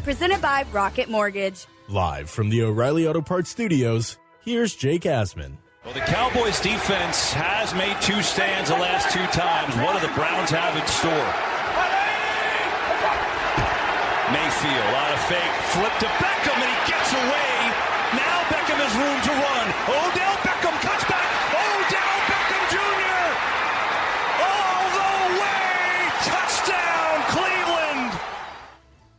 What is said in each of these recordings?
Presented by Rocket Mortgage. Live from the O'Reilly Auto Parts Studios, here's Jake Asman. Well, the Cowboys defense has made two stands the last two times. What do the Browns have in store? Mayfield on a fake, flip to Beckham, and he gets away. Now Beckham has room to run. Odell Beckham cuts back. Odell Beckham Jr. all the way. Touchdown, Cleveland.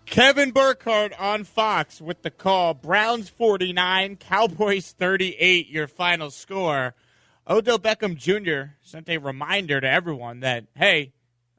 Kevin Burkhardt on Fox with the call. Browns 49, Cowboys 38, your final score. Odell Beckham Jr. sent a reminder to everyone that, hey,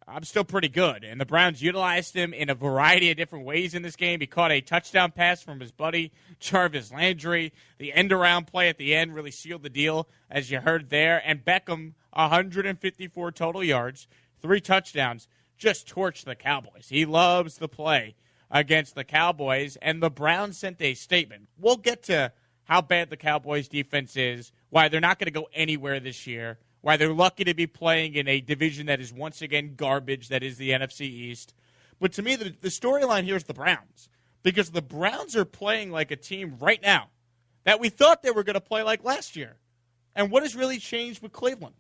I'm still pretty good. And the Browns utilized him in a variety of different ways in this game. He caught a touchdown pass from his buddy, Jarvis Landry. The end-around play at the end really sealed the deal, as you heard there. And Beckham, 154 total yards, 3 touchdowns, just torched the Cowboys. He loves the play against the Cowboys, and the Browns sent a statement. We'll get to how bad the Cowboys defense is, why they're not going to go anywhere this year, why they're lucky to be playing in a division that is once again garbage, that is the NFC East. But to me, the storyline here is the Browns, because the Browns are playing like a team right now that we thought they were going to play like last year. And what has really changed with Cleveland?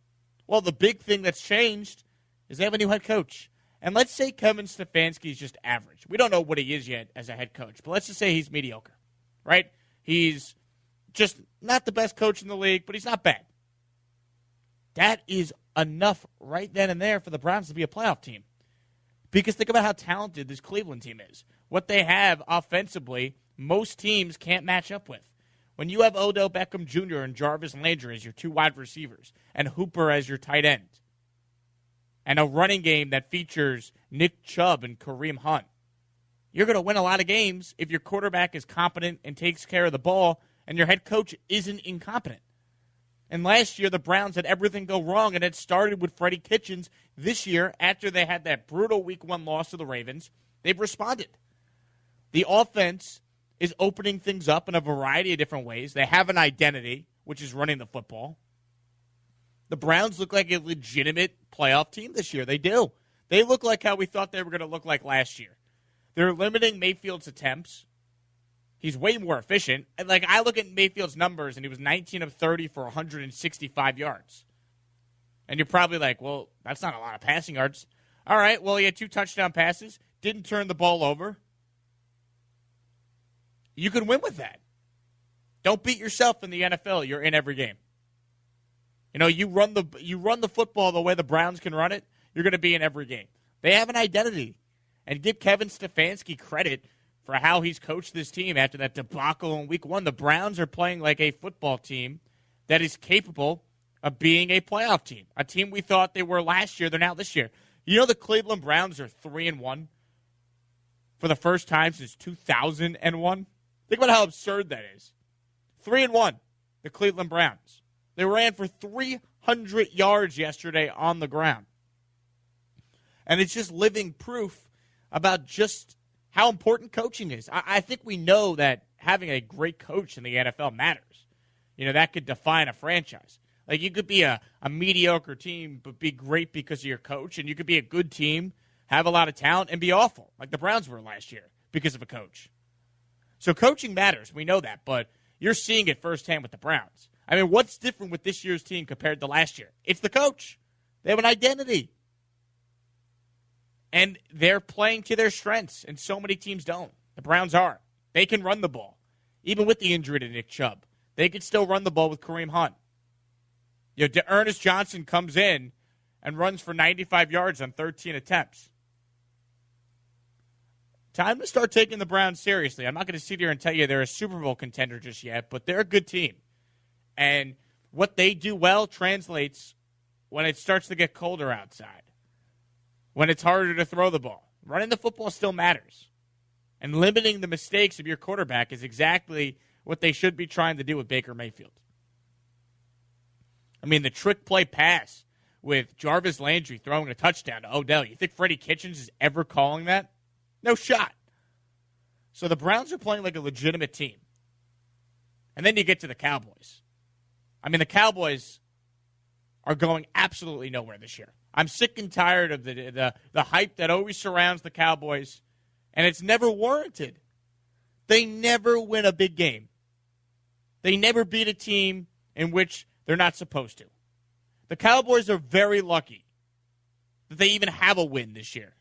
Well, the big thing that's changed is they have a new head coach. And let's say Kevin Stefanski is just average. We don't know what he is yet as a head coach, but let's just say he's mediocre, right? He's just not the best coach in the league, but he's not bad. That is enough right then and there for the Browns to be a playoff team. Because think about how talented this Cleveland team is. What they have offensively, most teams can't match up with. When you have Odell Beckham Jr. and Jarvis Landry as your 2 wide receivers and Hooper as your tight end, and a running game that features Nick Chubb and Kareem Hunt, you're going to win a lot of games if your quarterback is competent and takes care of the ball and your head coach isn't incompetent. And last year, the Browns had everything go wrong, and it started with Freddie Kitchens. This year, after they had that brutal Week 1 loss to the Ravens, they've responded. The offense is opening things up in a variety of different ways. They have an identity, which is running the football. The Browns look like a legitimate playoff team this year. They do. They look like how we thought they were going to look like last year. They're limiting Mayfield's attempts. He's way more efficient. And I look at Mayfield's numbers, and he was 19 of 30 for 165 yards. And you're probably like, well, that's not a lot of passing yards. All right, well, he had 2 touchdown passes, didn't turn the ball over. You can win with that. Don't beat yourself in the NFL. You're in every game. You know, you run the football the way the Browns can run it, you're going to be in every game. They have an identity. And give Kevin Stefanski credit for how he's coached this team after that debacle in Week 1. The Browns are playing like a football team that is capable of being a playoff team. A team we thought they were last year, they're now this year. You know the Cleveland Browns are 3-1 for the first time since 2001? Think about how absurd that is. 3-1, the Cleveland Browns. They ran for 300 yards yesterday on the ground. And it's just living proof about just how important coaching is. I think we know that having a great coach in the NFL matters. You know, that could define a franchise. Like, you could be a mediocre team but be great because of your coach, and you could be a good team, have a lot of talent, and be awful, like the Browns were last year, because of a coach. So coaching matters. We know that, but you're seeing it firsthand with the Browns. I mean, what's different with this year's team compared to last year? It's the coach. They have an identity. And they're playing to their strengths, and so many teams don't. The Browns are. They can run the ball. Even with the injury to Nick Chubb, they could still run the ball with Kareem Hunt. You know, Ernest Johnson comes in and runs for 95 yards on 13 attempts. Time to start taking the Browns seriously. I'm not going to sit here and tell you they're a Super Bowl contender just yet, but they're a good team. And what they do well translates when it starts to get colder outside, when it's harder to throw the ball. Running the football still matters. And limiting the mistakes of your quarterback is exactly what they should be trying to do with Baker Mayfield. I mean, the trick play pass with Jarvis Landry throwing a touchdown to Odell. You think Freddie Kitchens is ever calling that? No shot. So the Browns are playing like a legitimate team. And then you get to the Cowboys. I mean, the Cowboys are going absolutely nowhere this year. I'm sick and tired of the hype that always surrounds the Cowboys, and it's never warranted. They never win a big game. They never beat a team in which they're not supposed to. The Cowboys are very lucky that they even have a win this year.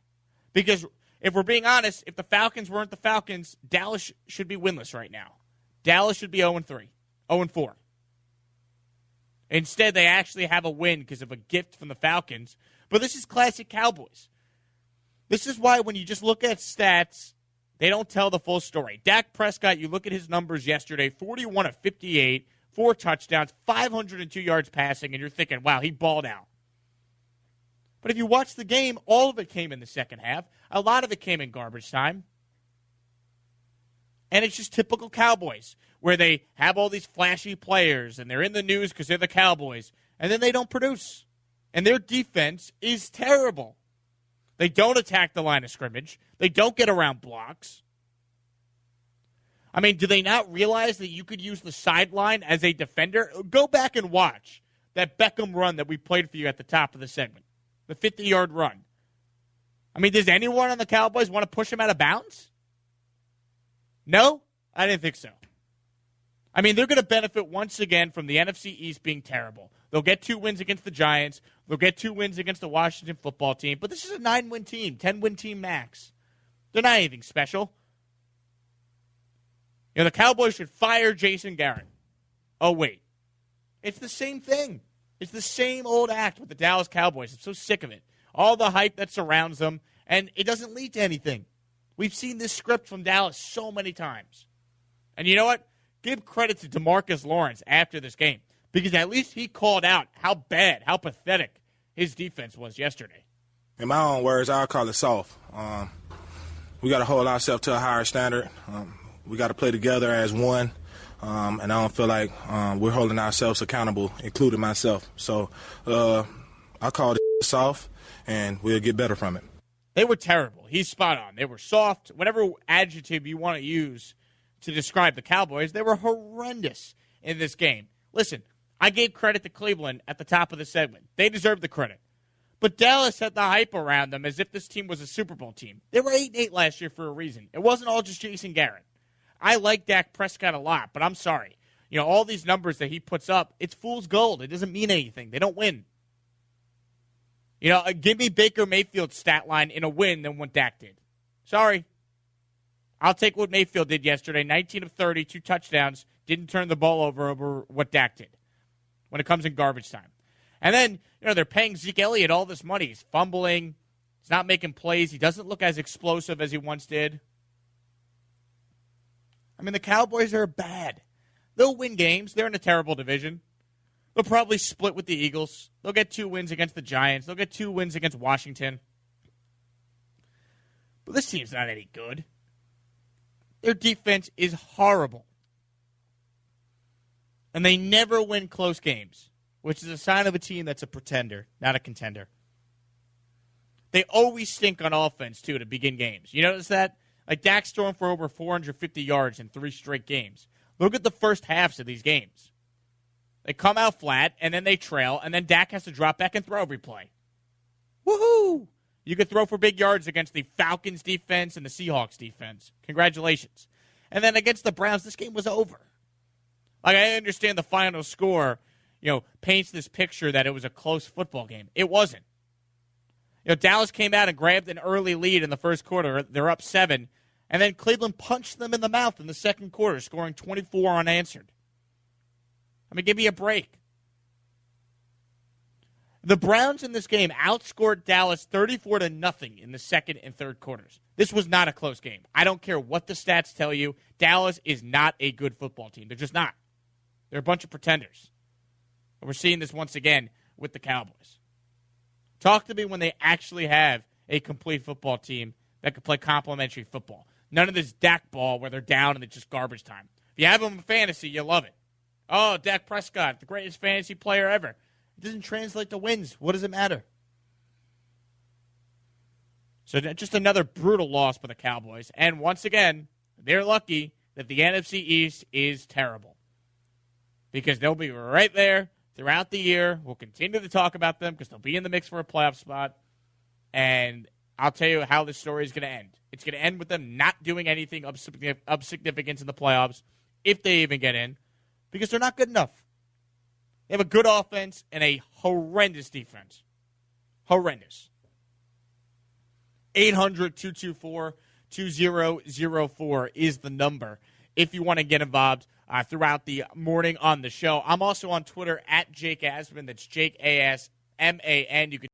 Because if we're being honest, if the Falcons weren't the Falcons, Dallas should be winless right now. Dallas should be 0-3, 0-4. Instead, they actually have a win because of a gift from the Falcons. But this is classic Cowboys. This is why when you just look at stats, they don't tell the full story. Dak Prescott, you look at his numbers yesterday, 41 of 58, 4 touchdowns, 502 yards passing, and you're thinking, wow, he balled out. But if you watch the game, all of it came in the second half. A lot of it came in garbage time. And it's just typical Cowboys, where they have all these flashy players, and they're in the news because they're the Cowboys, and then they don't produce. And their defense is terrible. They don't attack the line of scrimmage. They don't get around blocks. I mean, do they not realize that you could use the sideline as a defender? Go back and watch that Beckham run that we played for you at the top of the segment, the 50-yard run. I mean, does anyone on the Cowboys want to push him out of bounds? No? I didn't think so. I mean, they're going to benefit once again from the NFC East being terrible. They'll get 2 wins against the Giants. They'll get 2 wins against the Washington football team. But this is a 9-win team, 10-win team max. They're not anything special. You know, the Cowboys should fire Jason Garrett. Oh, wait. It's the same thing. It's the same old act with the Dallas Cowboys. I'm so sick of it. All the hype that surrounds them, and it doesn't lead to anything. We've seen this script from Dallas so many times. And you know what? Give credit to DeMarcus Lawrence after this game, because at least he called out how bad, how pathetic his defense was yesterday. In my own words, I'll call it soft. We got to hold ourselves to a higher standard. We got to play together as one, and I don't feel like we're holding ourselves accountable, including myself. So I call it soft, and we'll get better from it. They were terrible. He's spot on. They were soft. Whatever adjective you want to use to describe the Cowboys, they were horrendous in this game. Listen, I gave credit to Cleveland at the top of the segment. They deserve the credit. But Dallas had the hype around them as if this team was a Super Bowl team. They were 8-8 last year for a reason. It wasn't all just Jason Garrett. I like Dak Prescott a lot, but I'm sorry. You know, all these numbers that he puts up, it's fool's gold. It doesn't mean anything. They don't win. You know, give me Baker Mayfield's stat line in a win than what Dak did. Sorry. I'll take what Mayfield did yesterday. 19 of 30, 2 touchdowns. Didn't turn the ball over what Dak did when it comes in garbage time. And then, you know, they're paying Zeke Elliott all this money. He's fumbling. He's not making plays. He doesn't look as explosive as he once did. I mean, the Cowboys are bad. They'll win games. They're in a terrible division. They'll probably split with the Eagles. They'll get 2 wins against the Giants. They'll get 2 wins against Washington. But this team's not any good. Their defense is horrible. And they never win close games, which is a sign of a team that's a pretender, not a contender. They always stink on offense, too, to begin games. You notice that? Like, Dak's thrown for over 450 yards in 3 straight games. Look at the first halves of these games. They come out flat, and then they trail, and then Dak has to drop back and throw every play. Woohoo! You could throw for big yards against the Falcons defense and the Seahawks defense. Congratulations. And then against the Browns, this game was over. Like, I understand the final score, you know, paints this picture that it was a close football game. It wasn't. You know, Dallas came out and grabbed an early lead in the first quarter. They're up 7. And then Cleveland punched them in the mouth in the second quarter, scoring 24 unanswered. I mean, give me a break. The Browns in this game outscored Dallas 34-0 in the second and third quarters. This was not a close game. I don't care what the stats tell you. Dallas is not a good football team. They're just not. They're a bunch of pretenders. And we're seeing this once again with the Cowboys. Talk to me when they actually have a complete football team that can play complementary football. None of this Dak ball where they're down and it's just garbage time. If you have them in fantasy, you love it. Oh, Dak Prescott, the greatest fantasy player ever. It doesn't translate to wins. What does it matter? So just another brutal loss for the Cowboys. And once again, they're lucky that the NFC East is terrible. Because they'll be right there throughout the year. We'll continue to talk about them because they'll be in the mix for a playoff spot. And I'll tell you how this story is going to end. It's going to end with them not doing anything of significance in the playoffs, if they even get in, because they're not good enough. They have a good offense and a horrendous defense. Horrendous. 800-224-2004 is the number if you want to get involved throughout the morning on the show. I'm also on Twitter at Jake Asman. That's Jake A-S-M-A-N. You can